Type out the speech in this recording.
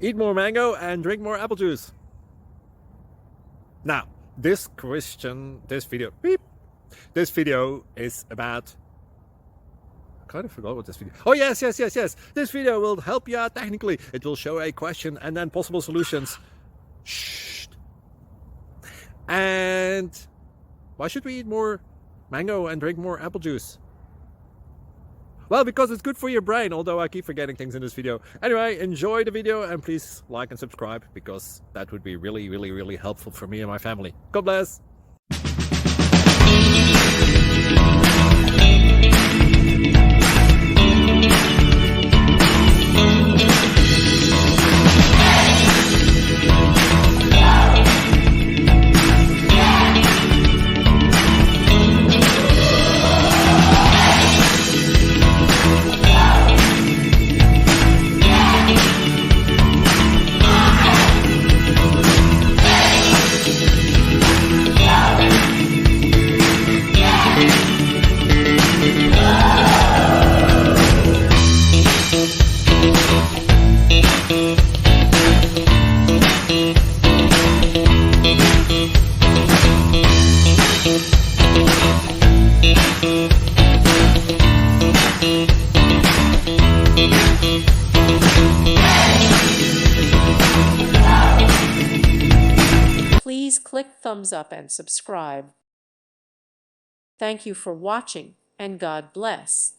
Eat more mango and drink more apple juice. Now, this video is about, I kind of forgot what this video. Oh, yes. This video will help you out technically. It will show a question and then possible solutions. Shh. And why should we eat more mango and drink more apple juice? Well, because it's good for your brain, although I keep forgetting things in this video. Anyway, enjoy the video and please like and subscribe, because that would be really helpful for me and my family. God bless. Please click thumbs up and subscribe. Thank you for watching, and God bless.